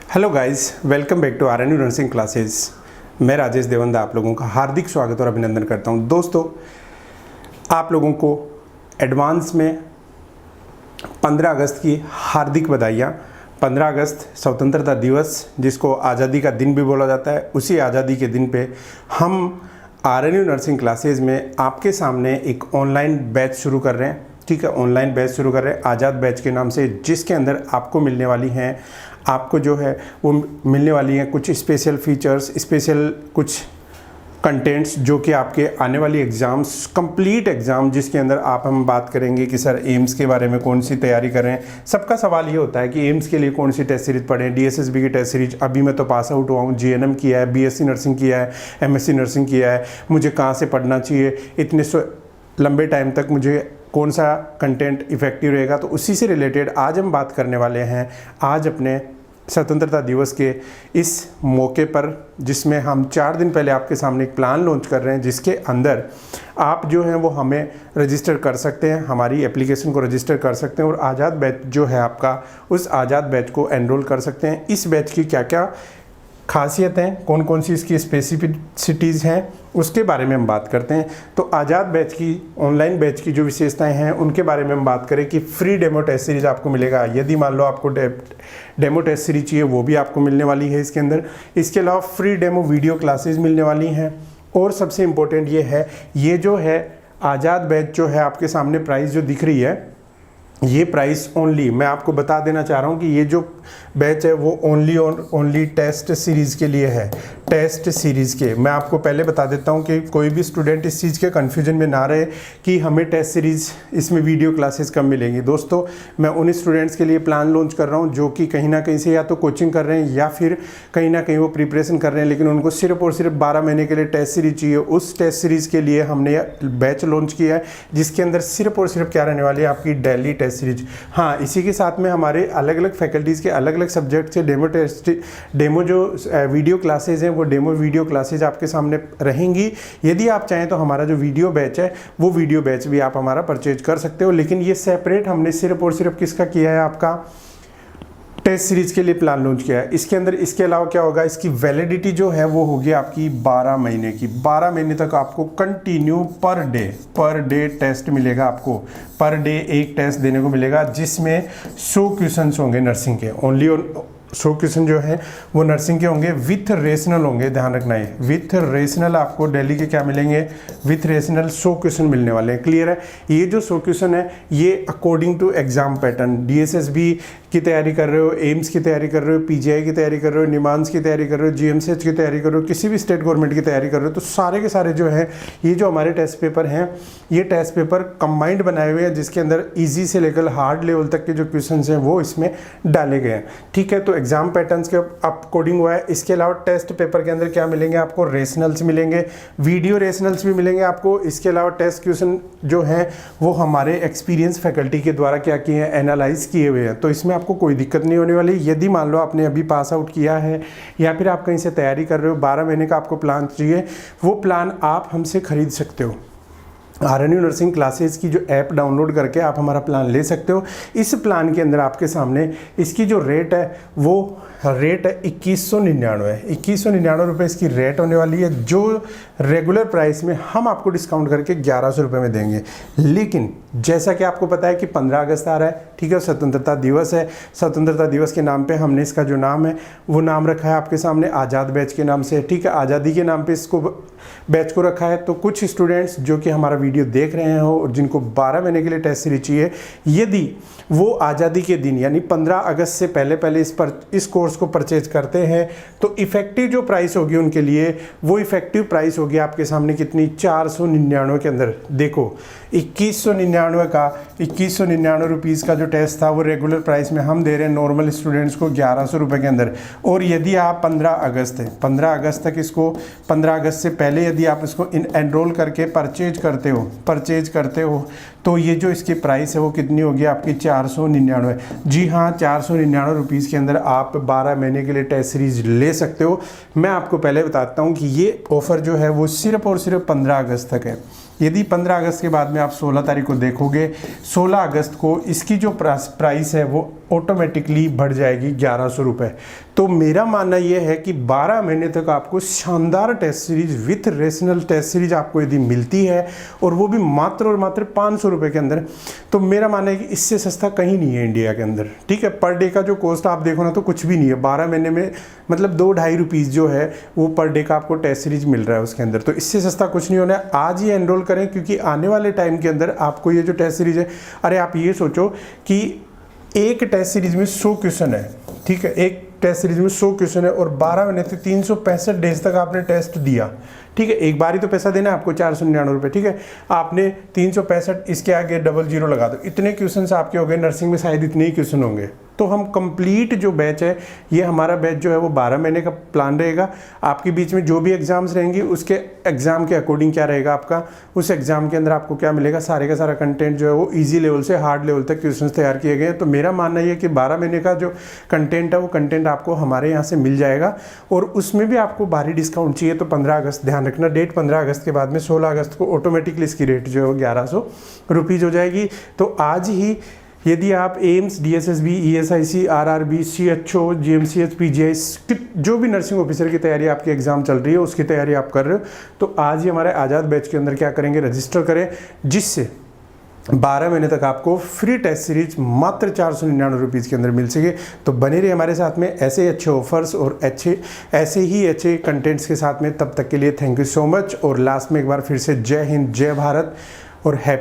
Hello guys, welcome back to RNU nursing classes. मैं राजेश देवंदा आप लोगों का हार्दिक स्वागत और अभिनंदन करता हूं। दोस्तों, आप लोगों को एडवांस में 15 अगस्त की हार्दिक बधाइयाँ। 15 अगस्त स्वतंत्रता दिवस, जिसको आज़ादी का दिन भी बोला जाता है, उसी आज़ादी के दिन पे हम आरएनयू नर्सिंग क्लासेस में आपके सामने एक ऑनलाइन बैच शुरू कर रहे हैं। ठीक है, ऑनलाइन बैच शुरू कर रहे हैं आज़ाद बैच के नाम से, जिसके अंदर आपको मिलने वाली हैं, आपको जो है वो मिलने वाली हैं कुछ स्पेशल फीचर्स, स्पेशल कुछ कंटेंट्स, जो कि आपके आने वाली एग्ज़ाम्स, कंप्लीट एग्ज़ाम, जिसके अंदर हम बात करेंगे कि सर एम्स के बारे में कौन सी तैयारी कर रहे हैं। सबका सवाल ये होता है कि एम्स के लिए कौन सी टेस्ट सीरीज पढ़ें, डीएसएसबी की टेस्ट सीरीज। अभी मैं तो पास आउट हुआ हूँ, जीएनएम किया है, बीएससी नर्सिंग किया है, एमएससी नर्सिंग किया है, मुझे कहाँ से पढ़ना चाहिए, इतने लंबे टाइम तक मुझे कौन सा कंटेंट इफ़ेक्टिव रहेगा। तो उसी से रिलेटेड आज हम बात करने वाले हैं, आज अपने स्वतंत्रता दिवस के इस मौके पर, जिसमें हम 4 दिन पहले आपके सामने एक प्लान लॉन्च कर रहे हैं, जिसके अंदर आप जो हैं वो हमें रजिस्टर कर सकते हैं, हमारी एप्लीकेशन को रजिस्टर कर सकते हैं और आज़ाद बैच जो है आपका, उस आज़ाद बैच को एनरोल कर सकते हैं। इस बैच की क्या क्या खासियतें, कौन कौन सी इसकी स्पेसिफिसिटीज़ हैं, उसके बारे में हम बात करते हैं। तो आज़ाद बैच की, ऑनलाइन बैच की जो विशेषताएं हैं, उनके बारे में हम बात करें कि फ्री डेमो टेस्ट सीरीज आपको मिलेगा। यदि मान लो आपको डेमो टेस्ट सीरीज चाहिए, वो भी आपको मिलने वाली है इसके अंदर। इसके अलावा फ्री डेमो वीडियो क्लासेस मिलने वाली हैं। और सबसे इम्पोर्टेंट ये है, ये जो है आज़ाद बैच जो है आपके सामने प्राइस जो दिख रही है, ये प्राइस ओनली, मैं आपको बता देना चाह रहा हूँ कि ये जो बैच है वो ओनली टेस्ट सीरीज़ के लिए है। टेस्ट सीरीज़ के, मैं आपको पहले बता देता हूँ कि कोई भी स्टूडेंट इस चीज़ के कन्फ्यूजन में ना रहे कि हमें टेस्ट सीरीज़, इसमें वीडियो क्लासेस कब मिलेंगी। दोस्तों, मैं उन स्टूडेंट्स के लिए प्लान लॉन्च कर रहा हूँ जो कि कहीं ना कहीं से या तो कोचिंग कर रहे हैं या फिर कहीं ना कहीं वो प्रिपरेशन कर रहे हैं, लेकिन उनको सिर्फ और सिर्फ 12 महीने के लिए टेस्ट सीरीज चाहिए। उस टेस्ट सीरीज़ के लिए हमने बैच लॉन्च किया है, जिसके अंदर सिर्फ और सिर्फ क्या रहने वाली है, आपकी डेली टेस्ट सीरीज। हाँ, इसी के साथ में हमारे अलग अलग फैकल्टीज़ के अलग अलग सब्जेक्ट से डेमो जो वीडियो क्लासेज हैं, वो डेमो वीडियो क्लासेज आपके सामने रहेंगी। यदि आप चाहें तो हमारा जो वीडियो बैच है, वो वीडियो बैच भी आप हमारा परचेज कर सकते हो, लेकिन ये सेपरेट हमने सिर्फ और सिर्फ किसका किया है, आपका टेस्ट सीरीज के लिए प्लान लॉन्च किया है। इसके अंदर, इसके अलावा क्या होगा, इसकी वैलिडिटी जो है वो होगी आपकी 12 महीने की। 12 महीने तक आपको कंटिन्यू पर डे टेस्ट मिलेगा। आपको पर डे एक टेस्ट देने को मिलेगा, जिसमें 100 क्वेश्चंस होंगे नर्सिंग के। ओनली 100 क्वेश्चन जो है वो नर्सिंग के होंगे, विथ रेशनल होंगे। ध्यान रखना है, विथ रेशनल आपको दिल्ली के क्या मिलेंगे, विथ रेशनल 100 क्वेश्चन मिलने वाले हैं। क्लियर है? ये जो 100 क्वेश्चन है, ये according to exam pattern, DSSB की तैयारी कर रहे हो, एम्स की तैयारी कर रहे हो, पीजीआई की तैयारी कर रहे हो, निमांस की तैयारी कर रहे हो, जीएमसीएच की तैयारी कर रहे हो, किसी भी स्टेट गवर्नमेंट की तैयारी कर रहे हो, तो सारे के सारे जो है, ये जो हमारे टेस्ट पेपर हैं, ये टेस्ट पेपर कंबाइंड बनाए हुए हैं, जिसके अंदर ईजी से लेकर हार्ड लेवल तक के जो क्वेश्चन हैं वो इसमें डाले गए हैं। ठीक है, तो एग्जाम पैटर्न्स के अकॉर्डिंग हुआ है। इसके अलावा टेस्ट पेपर के अंदर क्या मिलेंगे आपको, रेशनल्स मिलेंगे, वीडियो रेशनल्स भी मिलेंगे आपको। इसके अलावा टेस्ट क्वेश्चन जो हैं वो हमारे एक्सपीरियंस फैकल्टी के द्वारा क्या किए हैं, एनालाइज किए हुए हैं। तो इसमें आपको कोई दिक्कत नहीं होने वाली। यदि मान लो आपने अभी पास आउट किया है या फिर आप कहीं से तैयारी कर रहे हो, 12 महीने का आपको प्लान चाहिए, वो प्लान आप हमसे खरीद सकते हो। आरएनयू नर्सिंग क्लासेस की जो ऐप डाउनलोड करके आप हमारा प्लान ले सकते हो। इस प्लान के अंदर आपके सामने इसकी जो रेट है, वो रेट है 2199। 2199 रुपये इसकी रेट होने वाली है, जो रेगुलर प्राइस में हम आपको डिस्काउंट करके 1100 रुपये में देंगे। लेकिन जैसा कि आपको पता है कि 15 अगस्त आ रहा है, ठीक है, स्वतंत्रता दिवस है। स्वतंत्रता दिवस के नाम पे हमने इसका जो नाम है वो नाम रखा है आपके सामने आज़ाद बैच के नाम से। ठीक है, आज़ादी के नाम पे इसको बैच को रखा है। तो कुछ स्टूडेंट्स जो कि हमारा वीडियो देख रहे हो और जिनको 12 महीने के लिए टेस्ट सीरीज चाहिए, यदि वो आज़ादी के दिन यानी 15 अगस्त से पहले इस कोर्स को परचेज करते हैं, तो इफेक्टिव जो प्राइस होगी उनके लिए, वो इफेक्टिव प्राइस होगी आपके सामने कितनी, 499 के अंदर। देखो, 2199 रुपीज़ का जो टेस्ट था वो रेगुलर प्राइस में हम दे रहे हैं नॉर्मल स्टूडेंट्स को 1100 रुपये के अंदर। और यदि आप 15 अगस्त है, 15 अगस्त तक इसको, 15 अगस्त से पहले यदि आप इसको एनरोल करके परचेज करते हो, तो ये जो इसकी प्राइस है वो कितनी होगी आपकी, 499। जी हाँ, 499 रुपीज़ के अंदर आप 12 महीने के लिए टेस्ट सीरीज ले सकते हो। मैं आपको पहले बताता हूँ कि ये ऑफ़र जो है वो सिर्फ और सिर्फ 15 अगस्त तक है। यदि 15 अगस्त के बाद में आप 16 तारीख को देखोगे, 16 अगस्त को इसकी जो प्राइस है वो ऑटोमेटिकली बढ़ जाएगी 1100 रुपये। तो मेरा मानना ये है कि 12 महीने तक आपको शानदार test series with rational test series आपको यदि मिलती है और वो भी मात्र और मात्र 500 रुपये के अंदर, तो मेरा मानना है कि इससे सस्ता कहीं नहीं है इंडिया के अंदर। ठीक है, पर डे का जो कॉस्ट आप देखो ना तो कुछ भी नहीं है। 12 महीने में मतलब 2-2.5 रुपीज़ जो है वो पर डे का आपको टेस्ट सीरीज मिल रहा है उसके अंदर। तो इससे सस्ता कुछ नहीं होना है। आज ही एनरोल करें, क्योंकि आने वाले टाइम के अंदर आपको ये जो टेस्ट सीरीज है, अरे आप ये सोचो कि एक टेस्ट सीरीज में 100 क्वेश्चन है। ठीक है, एक टेस्ट सीरीज में 100 क्वेश्चन है और 12 महीने से 365 डेज तक आपने टेस्ट दिया। ठीक है, एक बार ही तो पैसा देना है आपको 499 रुपये। ठीक है, आपने 365 इसके आगे 00 लगा दो, इतने क्वेश्चन आपके हो गए। नर्सिंग में शायद इतने ही क्वेश्चन होंगे। तो हम कंप्लीट जो बैच है, ये हमारा बैच जो है वो 12 महीने का प्लान रहेगा। आपके बीच में जो भी एग्जाम्स रहेंगे उसके एग्जाम के अकॉर्डिंग क्या रहेगा आपका, उस एग्जाम के अंदर आपको क्या मिलेगा, सारे का सारा कंटेंट जो है वो इजी लेवल से हार्ड लेवल तक क्वेश्चंस तैयार किए गए हैं। तो मेरा मानना ये है कि 12 महीने का जो कंटेंट है वो कंटेंट आपको हमारे यहाँ से मिल जाएगा और उसमें भी आपको भारी डिस्काउंट चाहिए तो 15 अगस्त ध्यान रखना, डेट 15 अगस्त के बाद में 16 अगस्त को ऑटोमेटिकली इसकी रेट जो है वो 1100 रुपीज़ हो जाएगी। तो आज ही यदि आप AIIMS, DSSB, ESIC, RRB, CHO, GMCH, PGI जो भी नर्सिंग ऑफिसर की तैयारी आपकी एग्जाम चल रही है उसकी तैयारी आप कर रहे हो, तो आज ही हमारे आज़ाद बैच के अंदर क्या करेंगे, रजिस्टर करें, जिससे 12 महीने तक आपको फ्री टेस्ट सीरीज मात्र 499 रुपीज़ के अंदर मिल सके। तो बने रहिए हमारे साथ में ऐसे ही अच्छे ऑफर्स और ऐसे ही अच्छे कंटेंट्स के साथ में। तब तक के लिए थैंक यू सो मच। और लास्ट में एक बार फिर से जय हिंद, जय भारत और हैप्पी